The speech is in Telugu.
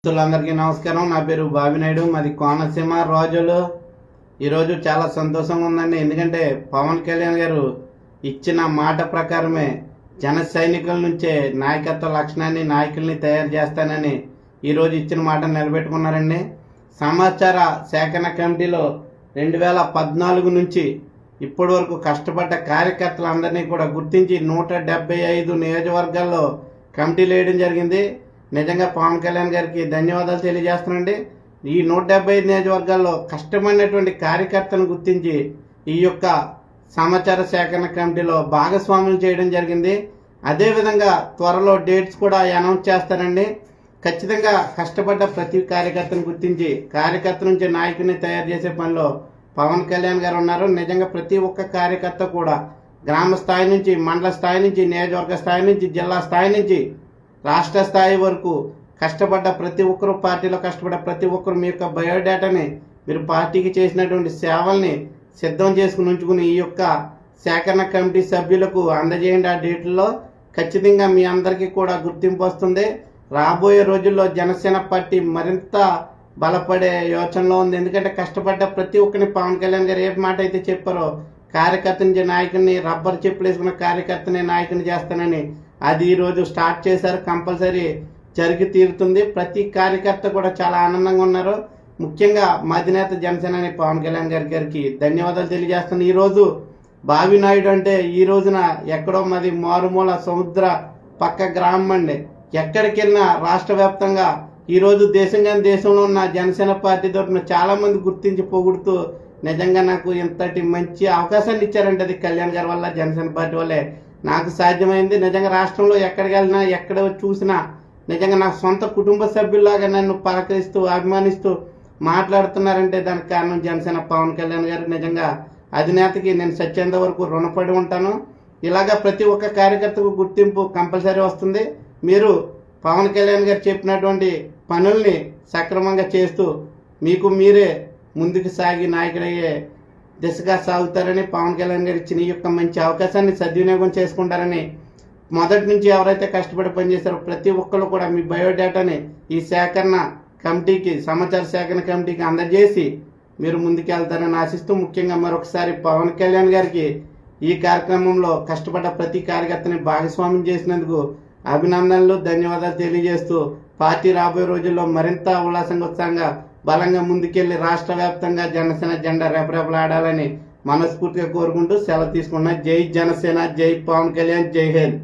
అందరికీ నమస్కారం. నా పేరు బాబినాయుడు, మాది కోనసీమ రోజులు. ఈరోజు చాలా సంతోషంగా ఉందండి. ఎందుకంటే పవన్ కళ్యాణ్ గారు ఇచ్చిన మాట ప్రకారమే జన సైనికుల నుంచే నాయకత్వ లక్షణాన్ని నాయకుల్ని తయారు చేస్తానని ఈరోజు ఇచ్చిన మాట నిలబెట్టుకున్నారండి. సమాచార సేకరణ కమిటీలో 2014 నుంచి ఇప్పటి వరకు కష్టపడ్డ కార్యకర్తలందరినీ కూడా గుర్తించి 175 నియోజకవర్గాల్లో కమిటీలు వేయడం జరిగింది. నిజంగా పవన్ కళ్యాణ్ గారికి ధన్యవాదాలు తెలియజేస్తున్నాండి. ఈ 175 నియోజకవర్గాల్లో కష్టమైనటువంటి కార్యకర్తలను గుర్తించి ఈ యొక్క సమాచార సేకరణ కమిటీలో భాగస్వాములు చేయడం జరిగింది. అదేవిధంగా త్వరలో డేట్స్ కూడా అనౌన్స్ చేస్తారండి. ఖచ్చితంగా కష్టపడ్డ ప్రతి కార్యకర్తను గుర్తించి కార్యకర్త నుంచి నాయకుని తయారు చేసే పనిలో పవన్ కళ్యాణ్ గారు ఉన్నారు. నిజంగా ప్రతి ఒక్క కార్యకర్త కూడా గ్రామ స్థాయి నుంచి, మండల స్థాయి నుంచి, నియోజకవర్గ స్థాయి నుంచి, జిల్లా స్థాయి నుంచి, రాష్ట్ర స్థాయి వరకు కష్టపడ్డ ప్రతి ఒక్కరు, పార్టీలో కష్టపడ్డ ప్రతి ఒక్కరు మీ యొక్క బయోడేటాని, మీరు పార్టీకి చేసినటువంటి సేవల్ని సిద్ధం చేసుకుని ఉంచుకుని ఈ యొక్క సేకరణ కమిటీ సభ్యులకు అందజేయండి. ఆ డేట్లలో ఖచ్చితంగా మీ అందరికీ కూడా గుర్తింపు వస్తుంది. రాబోయే రోజుల్లో జనసేన పార్టీ మరింత బలపడే యోచనలో ఉంది. ఎందుకంటే కష్టపడ్డ ప్రతి ఒక్కరిని పవన్ కళ్యాణ్ గారు ఏ మాట అయితే చెప్పారో, కార్యకర్త నుంచి నాయకుడిని, రబ్బర్ చెప్పులు వేసుకున్న కార్యకర్తని నాయకుని చేస్తానని, అది ఈరోజు స్టార్ట్ చేశారు. కంపల్సరీ జరిగి తీరుతుంది. ప్రతి కార్యకర్త కూడా చాలా ఆనందంగా ఉన్నారు. ముఖ్యంగా మా అధినేత జనసేన పవన్ కళ్యాణ్ గారికి ధన్యవాదాలు తెలియజేస్తున్నాను. ఈరోజు బాబినాయుడు అంటే ఈ రోజున ఎక్కడో మాది మారుమూల సముద్ర పక్క గ్రామం అండి. ఎక్కడికి వెళ్ళినా రాష్ట్ర వ్యాప్తంగా ఈరోజు దేశంలో ఉన్న జనసేన పార్టీ తరఫున చాలా మంది గుర్తించి పొగుడుతూ నిజంగా నాకు ఇంతటి మంచి అవకాశాన్ని ఇచ్చారంటే అది కళ్యాణ్ గారి వల్ల, జనసేన పార్టీ వల్లే నాకు సాధ్యమైంది. నిజంగా రాష్ట్రంలో ఎక్కడికి వెళ్ళినా, ఎక్కడ చూసినా నిజంగా నా సొంత కుటుంబ సభ్యుల్లాగా నన్ను పలకరిస్తూ, అభిమానిస్తూ మాట్లాడుతున్నారంటే దానికి కారణం జనసేన పవన్ కళ్యాణ్ గారు. నిజంగా అధినేతకి నేను సత్యంత వరకు రుణపడి ఉంటాను. ఇలాగా ప్రతి ఒక్క కార్యకర్తకు గుర్తింపు కంపల్సరీ వస్తుంది. మీరు పవన్ కళ్యాణ్ గారు చెప్పినటువంటి పనుల్ని సక్రమంగా చేస్తూ మీకు మీరే ముందుకు సాగి నాయకుడయ్యే దిశగా సాగుతారని, పవన్ కళ్యాణ్ గారు ఇచ్చిన ఈ యొక్క మంచి అవకాశాన్ని సద్వినియోగం చేసుకుంటారని, మొదటి నుంచి ఎవరైతే కష్టపడి పనిచేస్తారో ప్రతి ఒక్కరు కూడా మీ బయోడేటాని ఈ సేకరణ కమిటీకి, సమాచార సేకరణ కమిటీకి అందజేసి మీరు ముందుకెళ్తారని ఆశిస్తూ, ముఖ్యంగా మరొకసారి పవన్ కళ్యాణ్ గారికి ఈ కార్యక్రమంలో కష్టపడ్డ ప్రతి కార్యకర్తని భాగస్వామ్యం చేసినందుకు అభినందనలు, ధన్యవాదాలు తెలియజేస్తూ పార్టీ రాబోయే రోజుల్లో మరింత ఉల్లాసంగా, ఉత్సాహంగా, బలంగా ముందుకెళ్లి రాష్ట్ర వ్యాప్తంగా జనసేన జెండా రెపరెపలాడాలని మనస్ఫూర్తిగా కోరుకుంటూ సెలవు తీసుకున్నా. జై జనసేన, జై పవన్ కళ్యాణ్, జై హింద్.